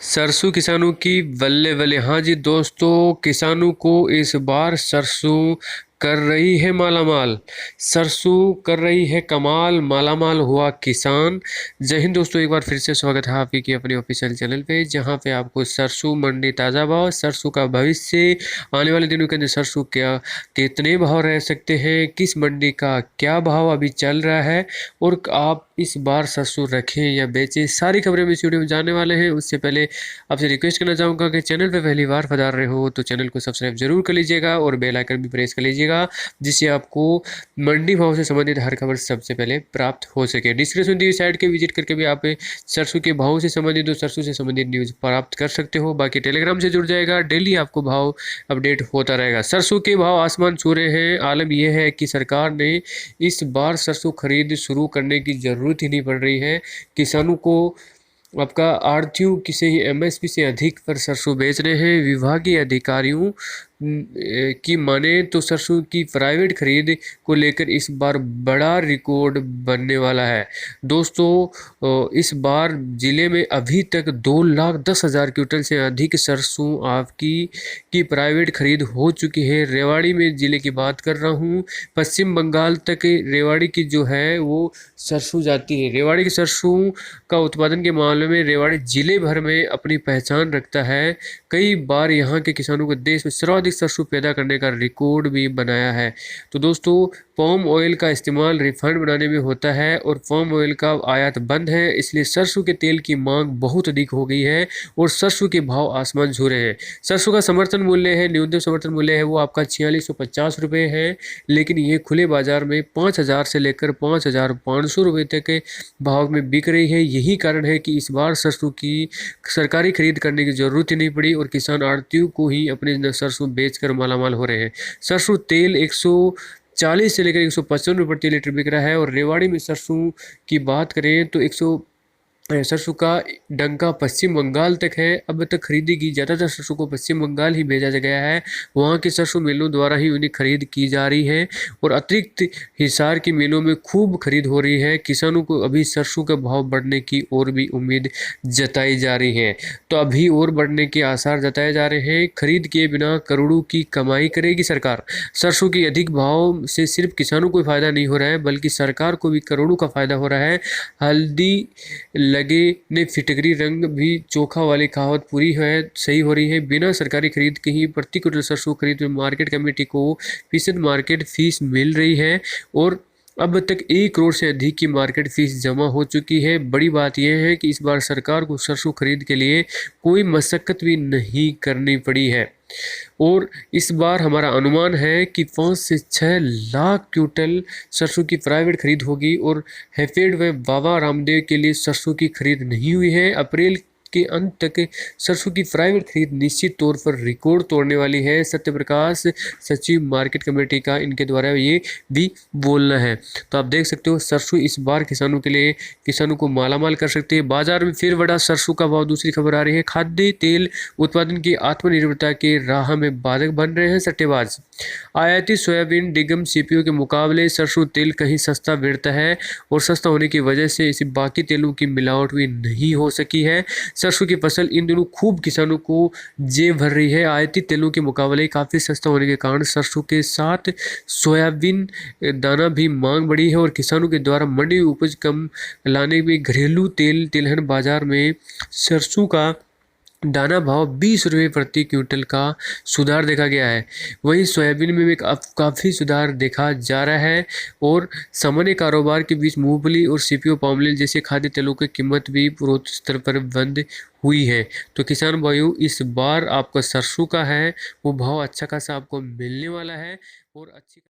सरसों किसानों की बल्ले बल्ले। हाँ जी दोस्तों, किसानों को इस बार सरसों कर रही है मालामाल। सरसों कर रही है कमाल, मालामाल हुआ किसान। जय हिंद दोस्तों, एक बार फिर से स्वागत है आपकी की अपने ऑफिशियल चैनल पे, जहां पे आपको सरसों मंडी ताज़ा भाव, सरसों का भविष्य, आने वाले दिनों के अंदर सरसों क्या कितने भाव रह सकते हैं, किस मंडी का क्या भाव अभी चल रहा है, और आप इस बार सरसों रखें या बेचें, सारी खबरें हम इस वीडियो में जानने वाले हैं। उससे पहले आपसे रिक्वेस्ट करना चाहूँगा कि चैनल पर पहली बार पधार रहे हो तो चैनल को सब्सक्राइब जरूर कर लीजिएगा और बेल आइकन भी प्रेस कर लीजिएगा, जिससे आपको मंडी भाव से संबंधित हर खबर सबसे पहले प्राप्त हो सके। डिस्क्रिप्शन दी साइट के विजिट करके भी आप सरसों के भाव से संबंधित और सरसों से संबंधित न्यूज़ प्राप्त कर सकते हो। बाकी टेलीग्राम से जुड़ जाएगा, डेली आपको भाव अपडेट होता रहेगा। सरसों के भाव आसमान छू रहे हैं। आलम यह है कि सरकार ने इस बार सरसों खरीद शुरू करने की ज़रूरत ही नहीं पड़ रही है। किसानों को आपका आढ़तियों किसी एमएसपी से अधिक पर सरसों बेच रहे हैं। विभागीय अधिकारियों की माने तो सरसों की प्राइवेट खरीद को लेकर इस बार बड़ा रिकॉर्ड बनने वाला है। दोस्तों, इस बार जिले में अभी तक 2,10,000 क्विंटल से अधिक सरसों की प्राइवेट खरीद हो चुकी है। रेवाड़ी में जिले की बात कर रहा हूँ, पश्चिम बंगाल तक रेवाड़ी की जो है वो सरसों जाती है। रेवाड़ी की सरसों का उत्पादन के मामले में रेवाड़ी जिले भर में अपनी पहचान रखता है। कई बार यहाँ के किसानों को देश में सर्वाधिक सरसों पैदा करने का रिकॉर्ड भी बनाया है। तो दोस्तों, पाम ऑयल का इस्तेमाल रिफाइंड बनाने में होता है और पाम ऑयल का आयात बंद है, इसलिए सरसों के तेल की मांग बहुत अधिक हो गई है और सरसों के भाव आसमान छू रहे हैं। सरसों का समर्थन मूल्य है, न्यूनतम समर्थन मूल्य है वो आपका 4650 रुपये है, लेकिन ये खुले बाजार में 5,000 से लेकर 5,500 रुपये तक के भाव में बिक रही है। यही कारण है कि इस बार सरसों की सरकारी खरीद करने की जरूरत ही नहीं पड़ी और किसान आढ़तियों को ही अपने सरसों बेचकर मालामाल हो रहे हैं। सरसों तेल 140 से लेकर 155 रुपये प्रति लीटर बिक रहा है और रेवाड़ी में सरसों की बात करें तो सरसों का डंका पश्चिम बंगाल तक है। अब तक खरीदी की ज़्यादातर सरसों को पश्चिम बंगाल ही भेजा गया है, वहाँ के सरसों मिलों द्वारा ही उन्हें खरीद की जा रही है और अतिरिक्त हिसार की मिलों में खूब खरीद हो रही है। किसानों को अभी सरसों का भाव बढ़ने की और भी उम्मीद जताई जा रही है, तो अभी और बढ़ने के आसार जताए जा रहे हैं। खरीद किए बिना करोड़ों की कमाई करेगी सरकार। सरसों की अधिक भाव से सिर्फ किसानों को फायदा नहीं हो रहा है, बल्कि सरकार को भी करोड़ों का फायदा हो रहा है। हल्दी लगे ने फिटकरी रंग भी चोखा वाली कहावत पूरी है, सही हो रही है। बिना सरकारी खरीद के ही प्रति क्विंटल सरसों खरीद में मार्केट कमेटी को फीसद मार्केट फीस मिल रही है और अब तक 1 करोड़ से अधिक की मार्केट फीस जमा हो चुकी है। बड़ी बात यह है कि इस बार सरकार को सरसों खरीद के लिए कोई मशक्कत भी नहीं करनी पड़ी है और इस बार हमारा अनुमान है कि 5 से 6 लाख क्विंटल सरसों की प्राइवेट खरीद होगी और हैफेड व बाबा रामदेव के लिए सरसों की खरीद नहीं हुई है। अप्रैल के अंत तक सरसों की प्राइवेट खरीद निश्चित तौर पर रिकॉर्ड तोड़ने वाली है। सत्यप्रकाश सचिव मार्केट कमेटी का इनके द्वारा ये भी बोलना है। तो आप देख सकते हो सरसों इस बार किसानों के लिए, किसानों को मालामाल कर सकते हैं। बाजार में फिर बढ़ा सरसों का भाव। दूसरी खबर आ रही है, खाद्य तेल उत्पादन की आत्मनिर्भरता के राह में बाधक बन रहे हैं सट्टेबाज। आयाती सोयाबीन डिगम सीपीओ के मुकाबले सरसों तेल कहीं सस्ता भिड़ता है और सस्ता होने की वजह से इसे बाकी तेलों की मिलावट भी नहीं हो सकी है। सरसों की फसल इन दिनों खूब किसानों को जेब भर रही है। आयाती तेलों के मुकाबले काफ़ी सस्ता होने के कारण सरसों के साथ सोयाबीन दाना भी मांग बढ़ी है और किसानों के द्वारा मंडी उपज कम लाने में घरेलू तेल तिलहन बाजार में सरसों का दाना भाव 20 रुपये प्रति क्विंटल का सुधार देखा गया है। वहीं सोयाबीन में भी काफ़ी सुधार देखा जा रहा है और सामान्य कारोबार के बीच मूंगफली और सीपीओ पाम ऑयल जैसे खाद्य तेलों की कीमत भी पूर्वोत्तर स्तर पर बंद हुई है। तो किसान भाइयों, इस बार आपका सरसों का है वो भाव अच्छा खासा आपको मिलने वाला है और अच्छी